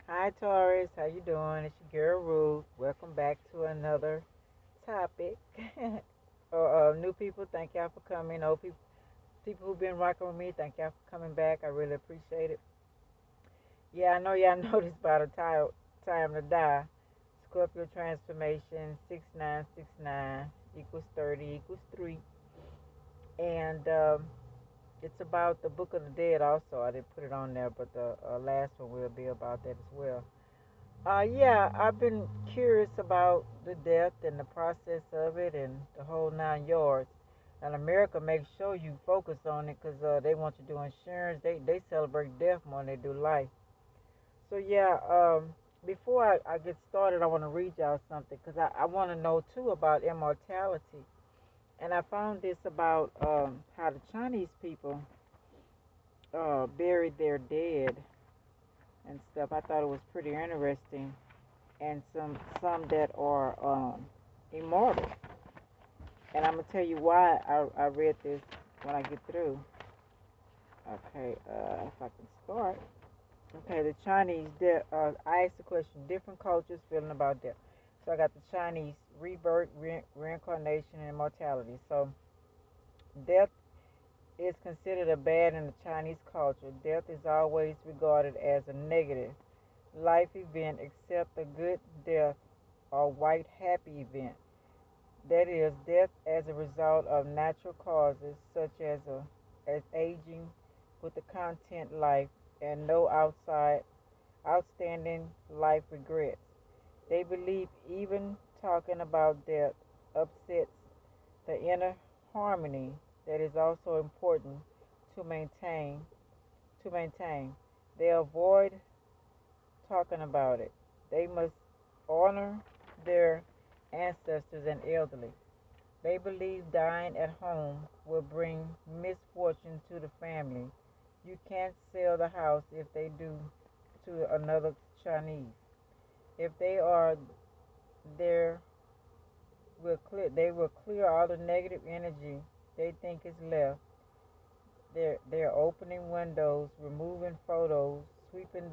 Hi Taurus, how you doing? It's your girl Ruth. Welcome back to another topic. New people, thank y'all for coming. Old people who've been rocking with me, thank y'all for coming back. I really appreciate it. Yeah, I know y'all noticed by the time to die. Scorpio transformation 6969 equals 30 equals 3. And it's about the Book of the Dead also. I didn't put it on there, but the last one will be about that as well. Yeah, I've been curious about the death and the process of it and the whole 9 yards. And America makes sure you focus on it because they want you to do insurance. They celebrate death more than they do life. So, yeah, before I get started, I want to read y'all something because I want to know too about immortality. And I found this about how the Chinese people buried their dead and stuff. I thought it was pretty interesting and some that are immortal. And I'm gonna tell you why I read this when I get through. Okay, if I can start. Okay, the Chinese. I asked the question: different cultures feeling about death. So I got the Chinese rebirth, reincarnation, and immortality. So death is considered a bad in the Chinese culture. Death is always regarded as a negative life event, except a good death or white happy event. That is, death as a result of natural causes such as aging with the content life and no outside outstanding life regrets. They believe even talking about death upsets the inner harmony that is also important to maintain. They avoid talking about it. They must honor their ancestors and elderly. They believe dying at home will bring misfortune to the family. You can't sell the house if they do to another Chinese. If they are there, they will clear all the negative energy they think is left. They're opening windows, removing photos, sweeping,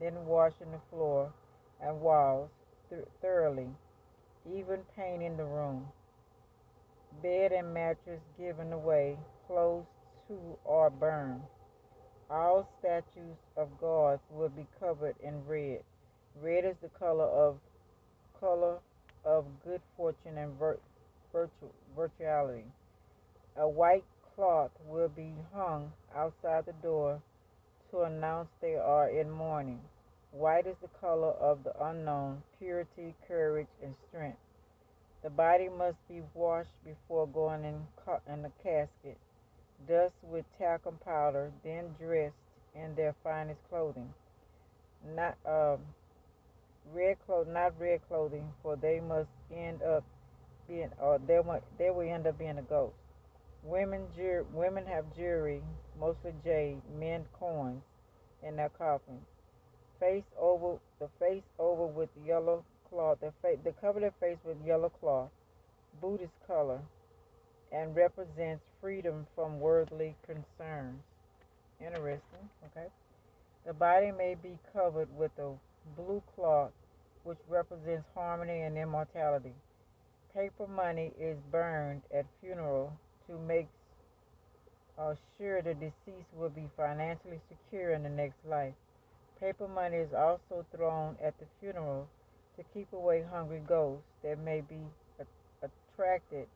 then washing the floor and walls thoroughly, even painting the room. Bed and mattress given away, clothes too are burned. All statues of gods will be covered in red. Red is the color of good fortune and virtuality. A white cloth will be hung outside the door to announce they are in mourning. White is the color of the unknown, purity, courage, and strength. The body must be washed before going in the casket, dust with talcum powder, then dressed in their finest clothing. Not not red clothing, for they must end up being, or they will end up being a ghost. Women have jewelry, mostly jade, men coins in their coffins. The face over with yellow cloth. They cover their face with yellow cloth, Buddhist color, and represents freedom from worldly concerns. Interesting. Okay. The body may be covered with a blue cloth, which represents harmony and immortality. Paper money is burned at funeral to make sure the deceased will be financially secure in the next life. Paper money is also thrown at the funeral to keep away hungry ghosts that may be attracted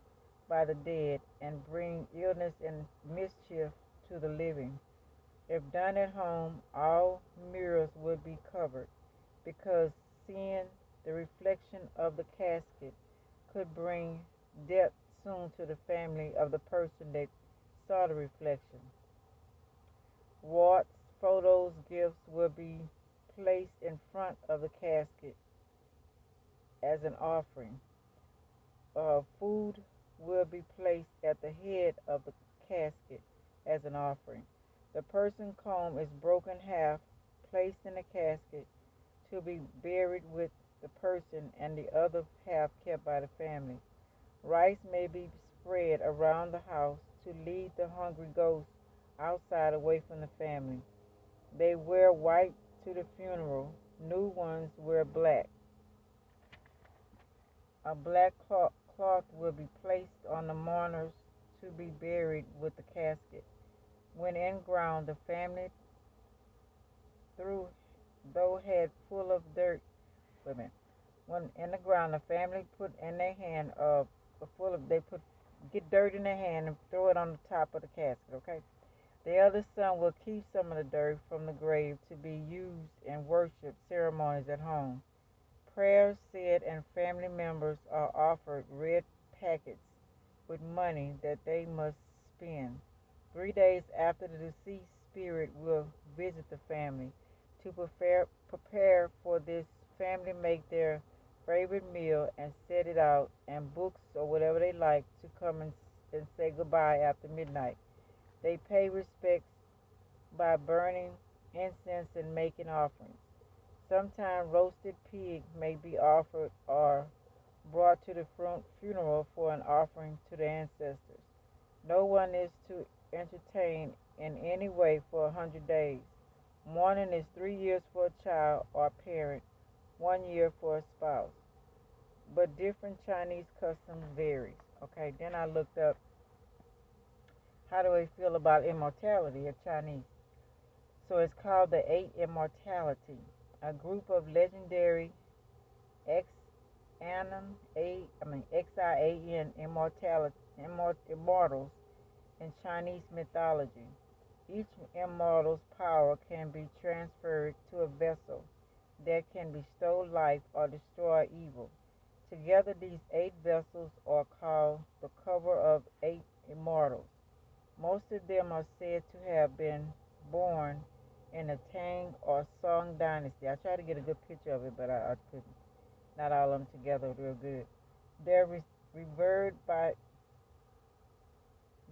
by the dead and bring illness and mischief to the living. If done at home, all mirrors would be covered because seeing the reflection of the casket could bring death soon to the family of the person that saw the reflection. Warts, photos, gifts will be placed in front of the casket as an offering. Food will be placed at the head of the casket as an offering. The person's comb is broken half, placed in the casket to be buried with the person, and the other half kept by the family. Rice may be spread around the house to lead the hungry ghosts outside away from the family. They wear white to the funeral. New ones wear black. A black cloth will be placed on the mourners to be buried with the casket. When in ground, the family threw though head full of dirt. Wait a minute. When in the ground, the family put in their hand full of they put get dirt in their hand and throw it on the top of the casket. Okay. The eldest son will keep some of the dirt from the grave to be used in worship ceremonies at home. Prayers said and family members are offered red packets with money that they must spend. 3 days after the deceased spirit will visit the family. To prepare for this, family make their favorite meal and set it out, and books or whatever they like to come and say goodbye after midnight. They pay respects by burning incense and making offerings. Sometimes roasted pig may be offered or brought to the funeral for an offering to the ancestors. No one is to entertain in any way for 100 days. Mourning is 3 years for a child or parent, 1 year for a spouse. But different Chinese customs varies. Okay, then I looked up how do they feel about immortality of Chinese. So it's called the Eight Immortality, a group of legendary Xian, Xian immortals in Chinese mythology. Each immortal's power can be transferred to a vessel that can bestow life or destroy evil. Together, these 8 vessels are called the cover of 8 immortals. Most of them are said to have been born in the Tang or Song dynasty. I tried to get a good picture of it, but I couldn't. Not all of them together real good. They're revered by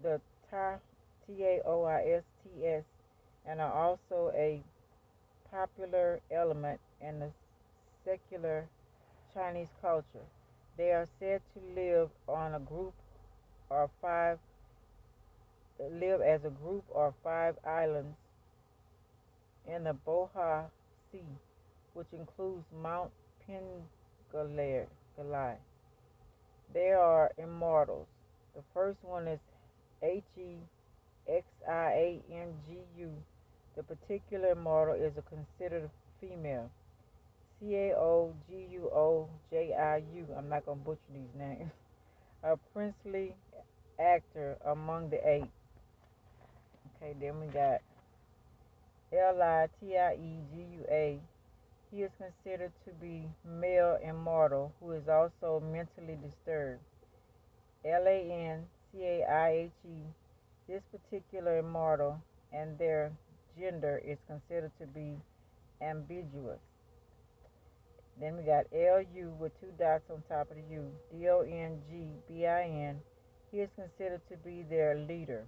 the Taoists and are also a popular element in the secular Chinese culture. They are said to or live as a group or 5 islands in the Boha Sea, which includes Mount Pengalai. They are immortals. The first one is Hexiangu. The particular immortal is considered female. Caoguojiu. I'm not going to butcher these names. A princely actor among the 8. Okay, then we got Litiegua. He is considered to be male immortal who is also mentally disturbed. Lancaihe. This particular immortal and their gender is considered to be ambiguous. Then we got Lu with 2 dots on top of the U. Dongbin. He is considered to be their leader.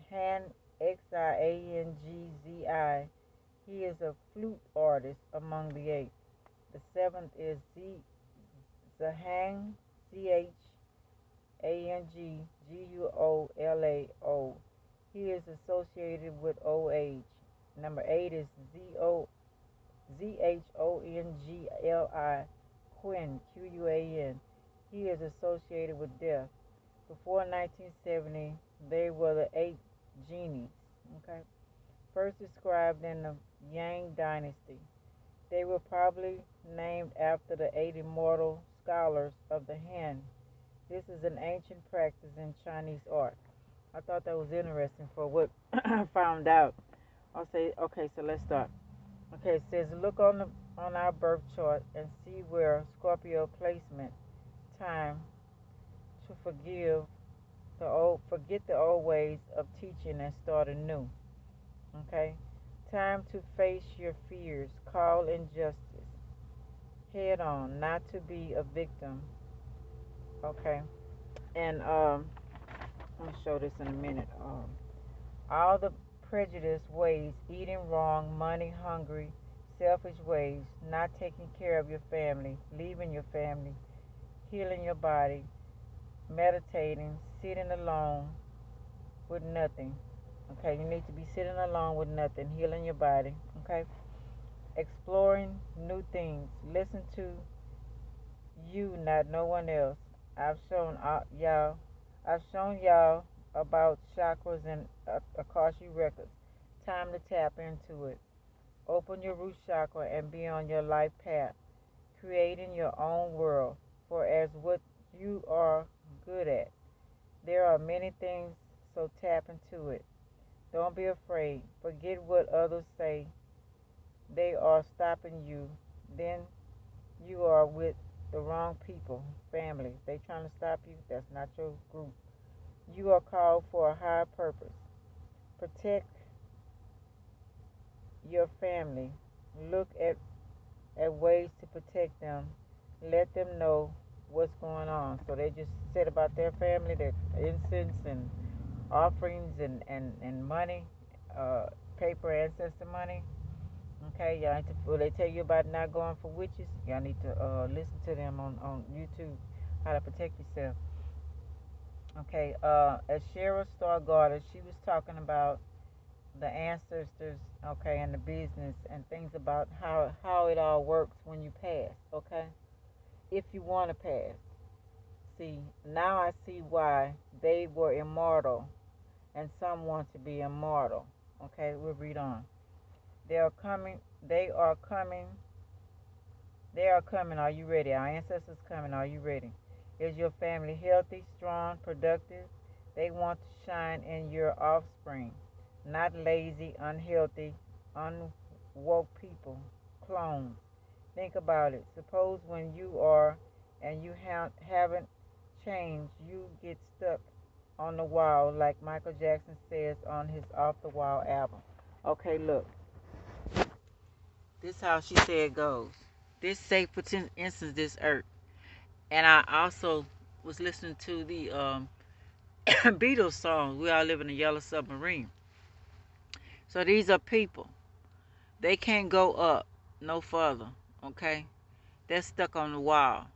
Han Xiangzi. He is a flute artist among the 8. The 7th is Zhang Changguolao. He is associated with old age. Number 8 is Zhongli Quan. He is associated with death. Before 1970, they were the 8 genies. Okay, first described in the Yang Dynasty. They were probably named after the 8 immortal scholars of the Han. This is an ancient practice in Chinese art. I thought that was interesting for what I found out. I'll say, okay, so let's start. Okay, it says look on our birth chart and see where Scorpio placement time to forget the old ways of teaching and start anew. Okay, time to face your fears, call injustice head on, not to be a victim. Okay, and let me show this in a minute. All the prejudiced ways, eating wrong, money hungry, selfish ways, not taking care of your family, leaving your family, healing your body, meditating, sitting alone with nothing. Okay, you need to be sitting alone with nothing, healing your body. Okay, exploring new things. Listen to you, not no one else. I've shown y'all. I've shown y'all about chakras and Akashic records. Time to tap into it. Open your root chakra and be on your life path, creating your own world. For as what you are good at, there are many things. So tap into it. Don't be afraid. Forget what others say. They are stopping you. Then you are with the wrong people, family. They trying to stop you. That's not your group. You are called for a higher purpose. Protect your family. Look at ways to protect them. Let them know what's going on. So they just said about their family, their incense and offerings and money, paper ancestor money. Okay, y'all need to, well, they tell you about not going for witches. Y'all need to listen to them on YouTube, how to protect yourself. Okay, as Cheryl Stargarter, she was talking about the ancestors, okay, and the business and things about how it all works when you pass, okay? If you want to pass. See, now I see why they were immortal and some want to be immortal. Okay, we'll read on. They are coming, they are coming, they are coming. Are you ready? Our ancestors coming. Are you ready? Is your family healthy, strong, productive? They want to shine in your offspring, not lazy, unhealthy, unwoke people, clones. Think about it. Suppose when you are and you haven't changed, you get stuck on the wall, like Michael Jackson says on his Off the Wall album. Okay, look. This how she said it goes. This say, for instance, this earth. And I also was listening to the Beatles song, We All Live in a Yellow Submarine. So these are people. They can't go up no further, okay? They're stuck on the wall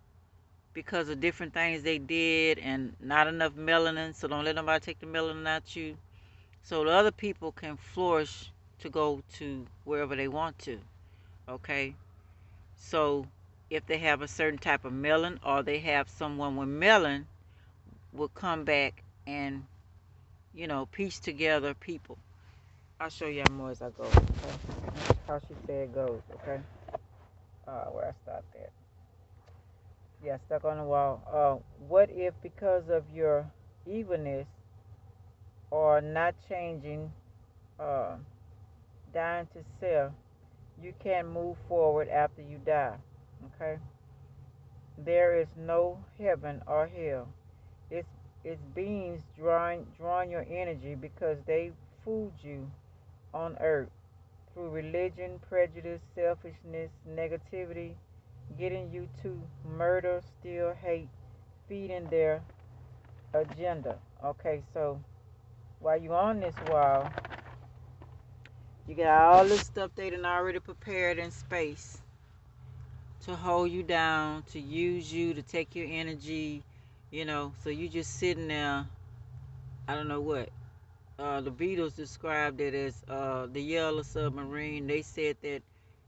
because of different things they did and not enough melanin, so don't let nobody take the melanin out you. So the other people can flourish to go to wherever they want to, okay? So if they have a certain type of melon or they have someone with melon, will come back and, piece together people. I'll show y'all more as I go, okay? How she said it goes, okay? Where I stopped at. Yeah, stuck on the wall. What if because of your evilness or not changing, uh, dying to self, you can't move forward after you die, okay? There is no heaven or hell. It's it's beings drawing your energy because they fooled you on earth through religion, prejudice, selfishness, negativity, getting you to murder, steal, hate, feeding their agenda. Okay, so while you're on this wall, you got all this stuff they done already prepared in space to hold you down, to use you, to take your energy, so you just sitting there, I don't know what. The Beatles described it as the yellow submarine. They said that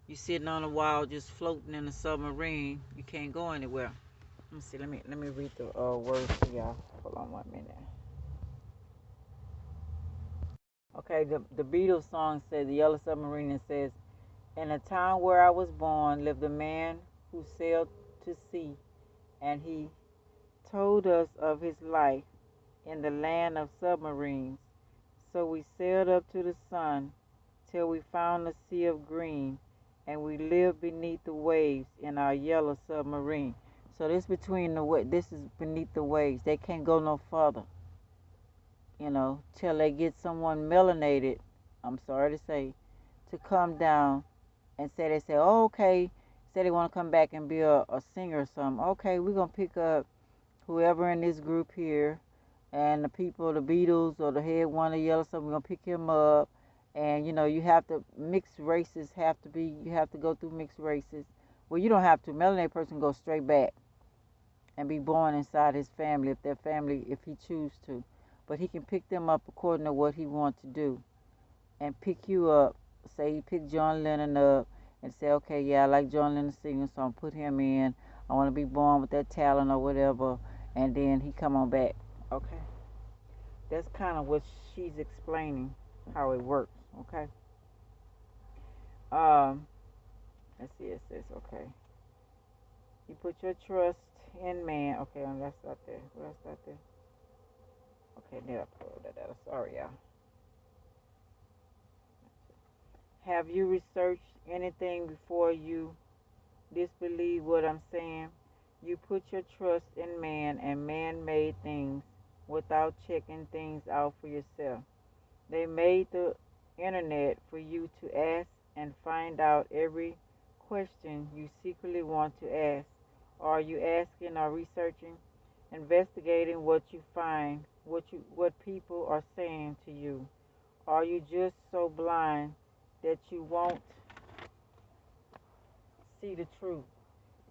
you sitting on a wall just floating in a submarine. You can't go anywhere. Let me see. Let me read the words to y'all. Hold on 1 minute. Okay, the Beatles song says the yellow submarine. It says, in a town where I was born lived a man who sailed to sea, and he told us of his life in the land of submarines. So we sailed up to the sun till we found a sea of green, and we lived beneath the waves in our yellow submarine. So this is beneath the waves. They can't go no further, till they get someone melanated, I'm sorry to say, to come down and say, oh, okay, say they want to come back and be a singer or something. Okay, we're going to pick up whoever in this group here, and the people, the Beatles or the head one of the yellow stuff, we're going to pick him up. And, you have to, mixed races you have to go through mixed races. Well, you don't have to. Melanated person go straight back and be born inside his family, if he choose to. But he can pick them up according to what he wants to do. And pick you up, say he picked John Lennon up, and say, okay, yeah, I like John Lennon singing, so I'm put him in. I want to be born with that talent or whatever, and then he come on back. Okay, that's kind of what she's explaining how it works. Okay. Um, let's see. It says okay. You put your trust in man. Okay, and that's not there. Well, that's not there. Okay, there I put that. Sorry, y'all. Have you researched anything before you disbelieve what I'm saying? You put your trust in man and man-made things without checking things out for yourself. They made the internet for you to ask and find out every question you secretly want to ask. Are you asking or researching, investigating what you find, what people are saying to you? Are you just so blind that you won't see the truth?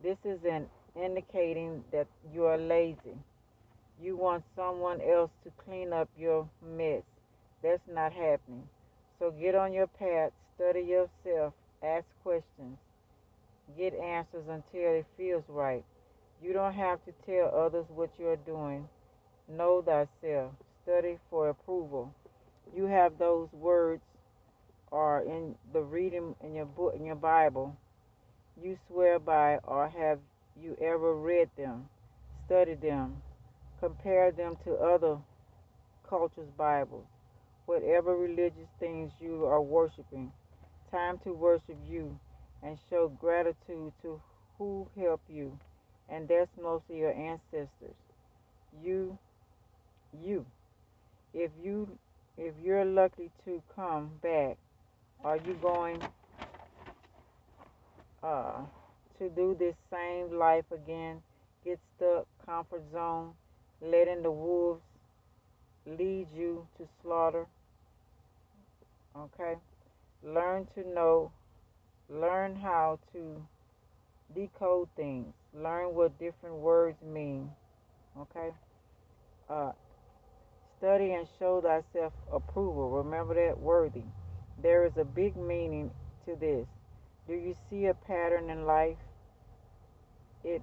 This is an indicating that you are lazy. You want someone else to clean up your mess. That's not happening. So get on your path, study yourself, ask questions, get answers until it feels right. You don't have to tell others what you are doing. Know thyself. Study for approval. You have those words are in the reading in your book in your Bible you swear by, or have you ever read them, studied them, compare them to other cultures' Bibles, whatever religious things you are worshiping. Time to worship you and show gratitude to who helped you, and that's mostly your ancestors. You, you. If you, if you're lucky to come back, are you going uh, to do this same life again? Get stuck, comfort zone, letting the wolves lead you to slaughter. Okay? Learn to know, learn how to decode things, learn what different words mean. Okay? Uh, Study and show thyself approval. Remember that worthy. There is a big meaning to this. Do you see a pattern in life? It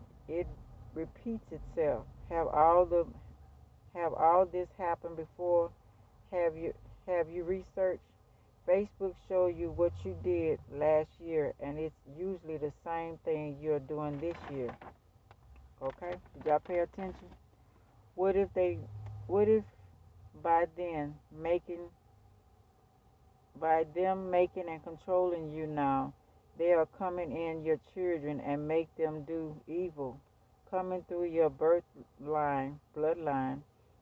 repeats itself. Have all this happened before? Have you have you researched? Facebook show you what you did last year, and it's usually the same thing you're doing this year. Okay? Did y'all pay attention? What if they what if by then making by them making and controlling you now, they are coming in your children and make them do evil, coming through your bloodline,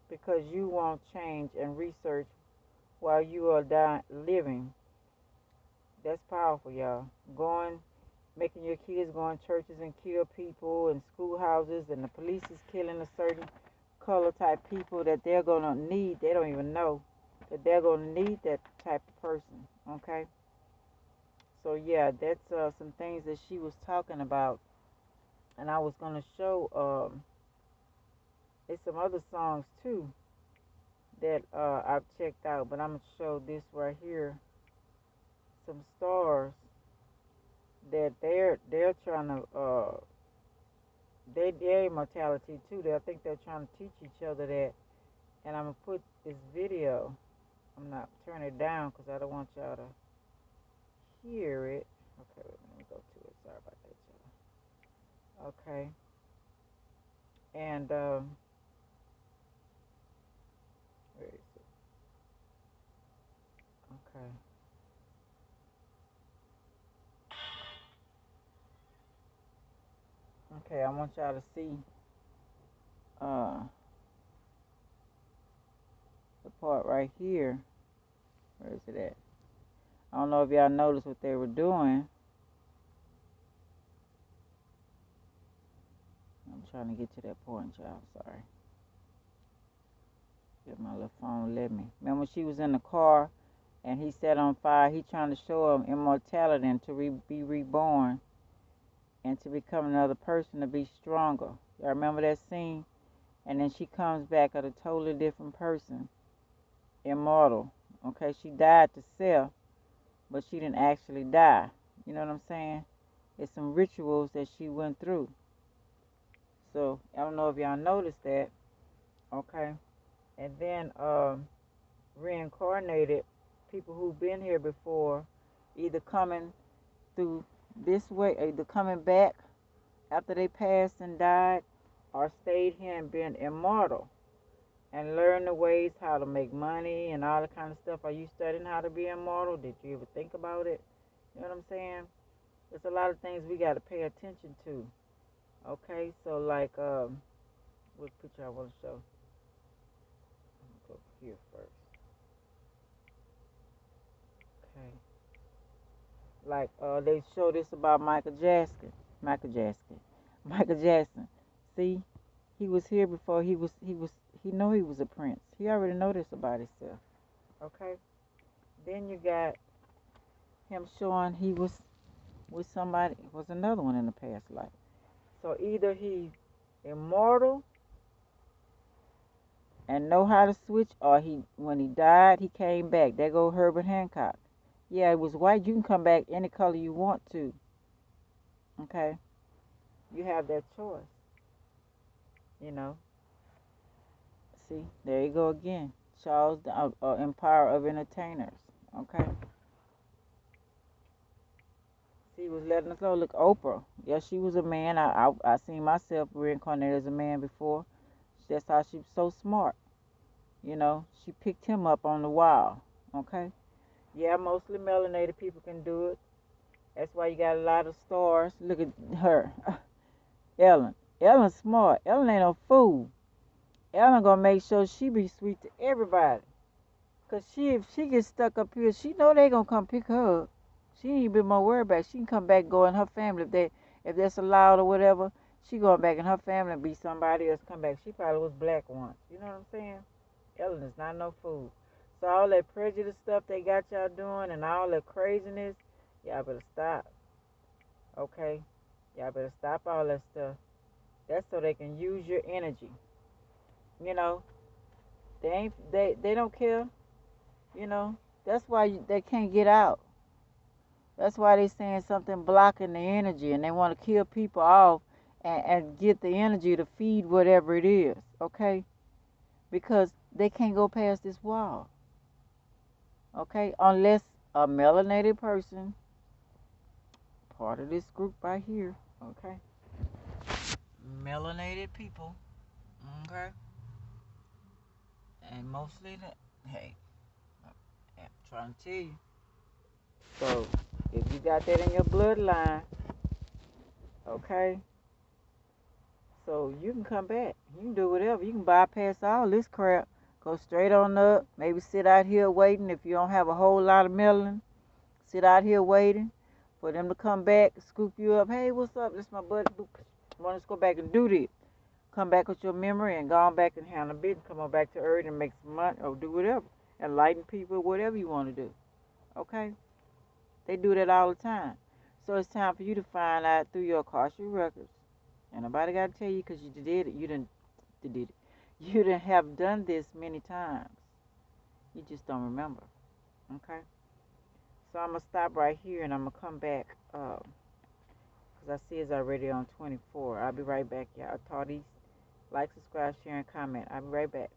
because you won't change and research while you are living. That's powerful, y'all. Making your kids go in churches and kill people and schoolhouses, and the police is killing a certain color type people that they're gonna need. They don't even know that they're gonna need that type of person. Okay. So yeah, that's some things that she was talking about, and I was gonna show. It's some other songs too that I've checked out, but I'm gonna show this right here. Some stars that they're trying to their immortality too. I think they're trying to teach each other that. And I'm gonna put this video. I'm not turning it down because I don't want y'all to hear it. Okay, let me go to it. Sorry about that, y'all. Okay, and where is it? Okay, okay. I want y'all to see uh the part right here. Where is it at? I don't know if y'all noticed what they were doing. I'm trying to get to that point, y'all. Sorry. Get my little phone. Let me. Remember she was in the car and he set on fire. He trying to show him immortality and to be reborn and to become another person to be stronger. Y'all remember that scene? And then she comes back a totally different person, immortal. Okay, she died to self, but she didn't actually die. You know what I'm saying? It's some rituals that she went through. So I don't know if y'all noticed that. Okay. And then reincarnated people who've been here before, either coming through this way, either coming back after they passed and died, or stayed here and been immortal and learned the ways how to make money and all that kind of stuff. Are you studying how to be immortal? Did you ever think about it? You know what I'm saying? There's a lot of things we got to pay attention to. Okay, so like, what picture I want to show? Let me go here first. Okay, like they show this about Michael Jackson. Michael Jackson. Michael Jackson. See, he was here before he know he was a prince. He already know this about himself. Okay. Then you got him showing he was with somebody, was another one in the past life. So either he's immortal and know how to switch, or he when he died he came back. There go Herbert Hancock. Yeah, it was white. You can come back any color you want to. Okay, you have that choice. You know. See, there you go again. Charles, the Empire of Entertainers. Okay. She was letting us know. Look, Oprah. Yeah, she was a man. I seen myself reincarnated as a man before. That's how she was so smart. You know, she picked him up on the wall. Okay. Yeah, mostly melanated people can do it. That's why you got a lot of stars. Look at her, Ellen. Ellen's smart. Ellen ain't no fool. Ellen gonna make sure she be sweet to everybody. Cause if she gets stuck up here, she know they gonna come pick her up. She ain't even more worried about it. She can come back and go in her family if that's allowed or whatever. She going back in her family and be somebody else come back. She probably was black once. You know what I'm saying? Ellen is not no fool. So all that prejudice stuff they got y'all doing and all that craziness, y'all better stop. Okay? Y'all better stop all that stuff. That's so they can use your energy. You know, they don't care. You know, that's why they can't get out. That's why they saying something blocking the energy, and they want to kill people off and get the energy to feed whatever it is. Okay, because they can't go past this wall. Okay, unless a melanated person, part of this group right here. Okay, melanated people. Okay, and mostly that. Hey, I'm trying to tell you. So if you got that in your bloodline, okay, so you can come back. You can do whatever. You can bypass all this crap. Go straight on up. Maybe sit out here waiting if you don't have a whole lot of melanin. Sit out here waiting for them to come back, scoop you up. Hey, what's up? This my buddy. Want to go back and do this. Come back with your memory and go on back and handle a bit and come on back to Earth and make some money or do whatever. Enlighten people, whatever you want to do. Okay? They do that all the time. So it's time for you to find out through your Akashic records. And nobody got to tell you because you did it. You didn't did it. You didn't have done this many times. You just don't remember. Okay? So I'm going to stop right here and I'm going to come back because I see it's already on 24. I'll be right back, y'all. Tardies, like, subscribe, share, and comment. I'll be right back.